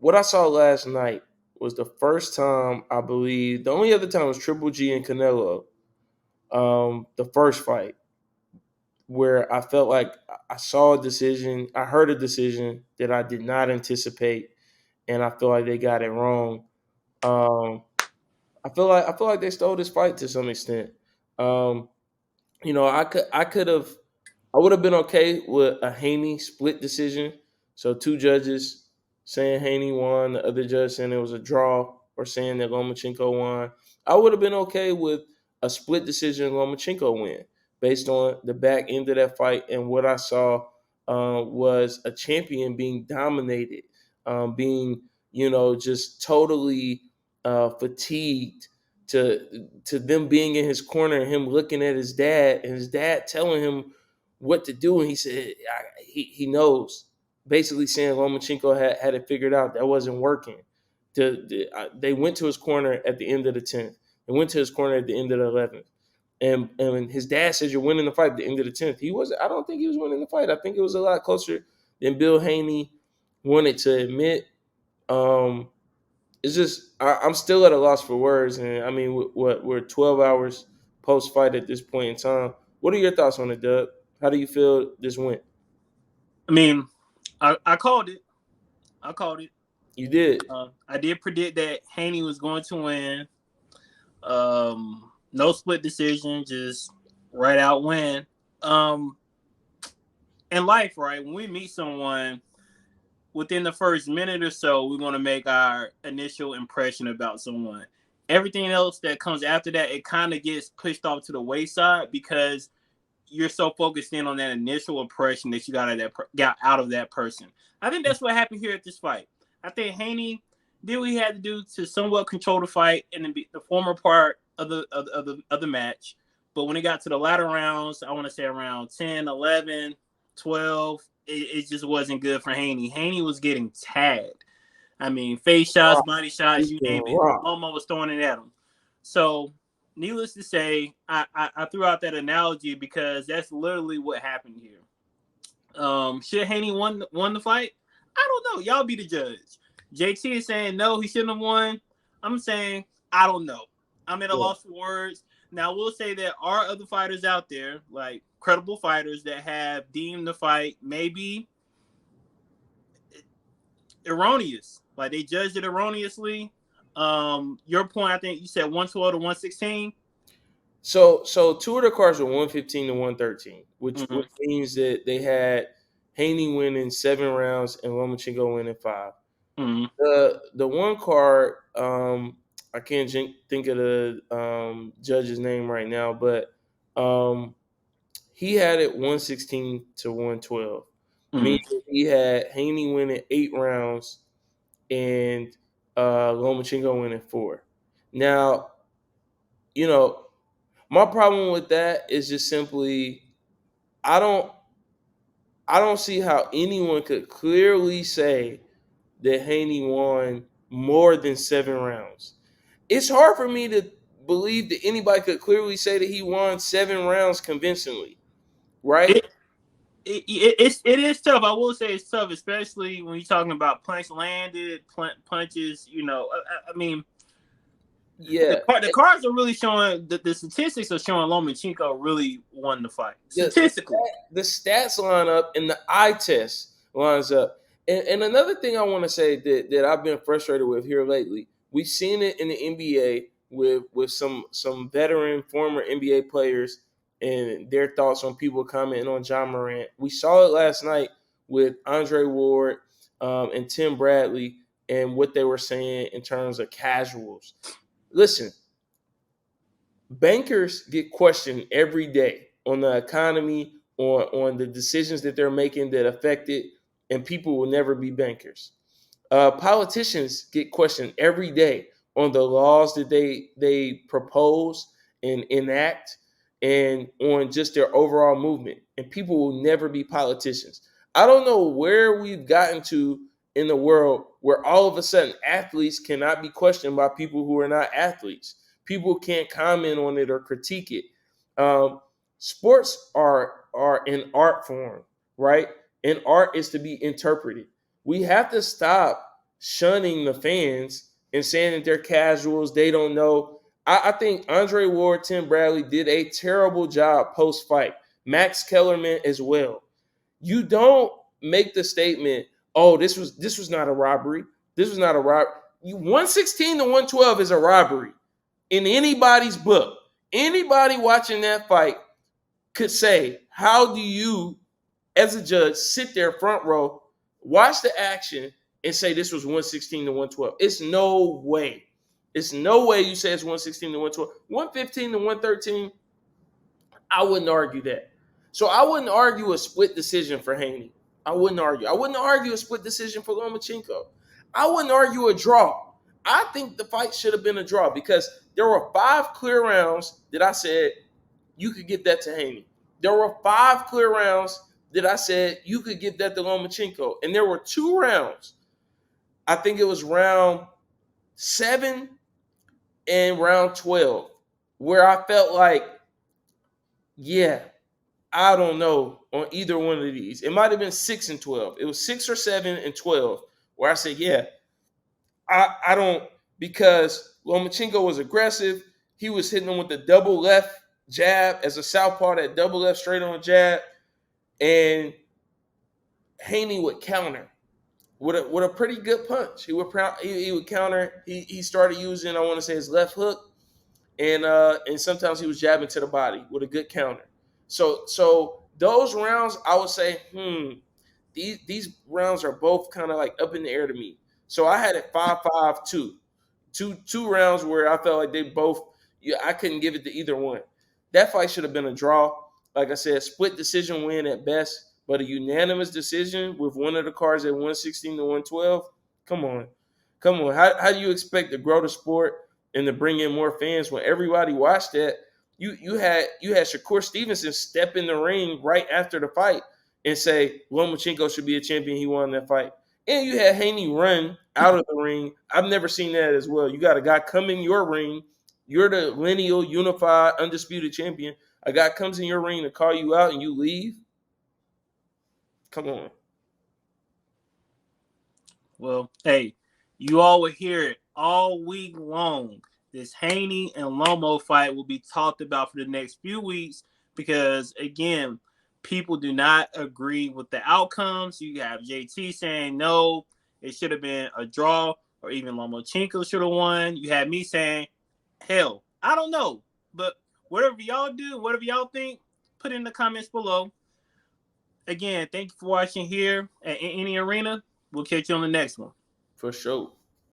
what I saw last night was the first time, I believe, the only other time was Triple G and Canelo, the first fight, where I felt like I saw a decision, I heard a decision that I did not anticipate, and I feel like they got it wrong. Um, I feel like they stole this fight to some extent. Um, I would have been okay with a Haney split decision. So two judges saying Haney won, the other judge saying it was a draw, or saying that Lomachenko won. I would have been okay with a split decision Lomachenko win, based on the back end of that fight and what I saw was a champion being dominated, being just totally fatigued, to them being in his corner and him looking at his dad and his dad telling him what to do, and he said he knows, basically saying Lomachenko had it figured out. That wasn't working. They went to his corner at the end of the 10th. They went to his corner at the end of the 11th. And his dad says you're winning the fight at the end of the 10th. He wasn't. I don't think he was winning the fight. I think it was a lot closer than Bill Haney wanted to admit. It's just I'm still at a loss for words, and I mean, we're 12 hours post fight at this point in time. What are your thoughts on it, Doug? How do you feel this went? I mean, I called it. I called it. You did. I did predict that Haney was going to win. No split decision, just right out win. In life, right, when we meet someone, within the first minute or so, we want to make our initial impression about someone. Everything else that comes after that, it kind of gets pushed off to the wayside because you're so focused in on that initial impression that you got out of that person. I think that's what happened here at this fight. I think Haney did what he had to do to somewhat control the fight in the former part of the match. But when it got to the latter rounds, I want to say around 10, 11, 12, it just wasn't good for Haney. Haney was getting tagged. I mean, face shots, body shots, you name it. Loma was throwing it at him. So, needless to say, I threw out that analogy because that's literally what happened here. Should Haney won the fight? I don't know. Y'all be the judge. JT is saying no, he shouldn't have won. I'm saying I don't know. I'm at a loss for words. Now, I will say there are other fighters out there, like credible fighters, that have deemed the fight maybe erroneous. Like they judged it erroneously. Your point, I think you said 112 to 116. So two of the cards were 115 to 113, which means that they had Haney winning 7 rounds and Lomachenko winning 5. The one card, I can't think of the judge's name right now, but he had it 116 to 112. Meaning he had Haney winning 8 rounds and Lomachenko winning 4. Now, my problem with that is just simply I don't see how anyone could clearly say that Haney won more than 7 rounds. It's hard for me to believe that anybody could clearly say that he won 7 rounds convincingly, right? It is tough. I will say it's tough, especially when you're talking about punch landed, punches. I mean, yeah, the cards are really showing the statistics are showing Lomachenko really won the fight statistically. The stats line up and the eye test lines up. And another thing I want to say that I've been frustrated with here lately, we've seen it in the NBA with some veteran former NBA players and their thoughts on people commenting on John Morant. We saw it last night with Andre Ward and Tim Bradley and what they were saying in terms of casuals. Listen, bankers get questioned every day on the economy, on the decisions that they're making that affect it, and people will never be bankers. Politicians get questioned every day on the laws that they propose and enact, and on just their overall movement. And people will never be politicians. I don't know where we've gotten to in the world where all of a sudden athletes cannot be questioned by people who are not athletes. People can't comment on it or critique it. Sports are an art form, right? And art is to be interpreted. We have to stop shunning the fans and saying that they're casuals, they don't know. I think Andre Ward, Tim Bradley did a terrible job post-fight. Max Kellerman as well. You don't make the statement, "Oh, this was not a robbery. This was not a robbery." 116 to 112 is a robbery in anybody's book. Anybody watching that fight could say, "How do you, as a judge, sit there front row, watch the action, and say this was 116 to 112?" It's no way. It's no way you say it's 116 to 112. 115 to 113, I wouldn't argue that. So I wouldn't argue a split decision for Haney. I wouldn't argue. I wouldn't argue a split decision for Lomachenko. I wouldn't argue a draw. I think the fight should have been a draw because there were 5 clear rounds that I said you could get that to Haney. There were 5 clear rounds that I said you could get that to Lomachenko. And there were 2 rounds. I think it was round 7 and round 12 where I felt like, yeah, I don't know on either one of these. It might have been 6 and 12. It was 6 or 7 and 12 where I said, yeah, I don't, because Lomachenko was aggressive. He was hitting him with the double left jab as a southpaw, that double left straight on jab. And Haney would counter with a pretty good punch. He would counter. He started using, I want to say, his left hook. And sometimes he was jabbing to the body with a good counter. So those rounds, I would say, these rounds are both kind of like up in the air to me. So I had it 5-5-2. Two rounds where I felt like they both, I couldn't give it to either one. That fight should have been a draw. Like I said, split decision win at best, but a unanimous decision with one of the cards at 116 to 112. Come on. How do you expect to grow the sport and to bring in more fans when everybody watched that? You had Shakur Stevenson step in the ring right after the fight and say Lomachenko should be a champion. He won that fight. And you had Haney run out of the ring. I've never seen that as well. You got a guy come in your ring. You're the lineal, unified, undisputed champion. A guy comes in your ring to call you out and you leave. Come on. Well, hey, you all will hear it all week long. This Haney and Lomo fight will be talked about for the next few weeks because, again, people do not agree with the outcomes. You have JT saying no, it should have been a draw, or even Lomachenko should have won. You have me saying, hell, I don't know. But whatever y'all do, whatever y'all think, put in the comments below. Again, thank you for watching here at Any Arena. We'll catch you on the next one. For sure.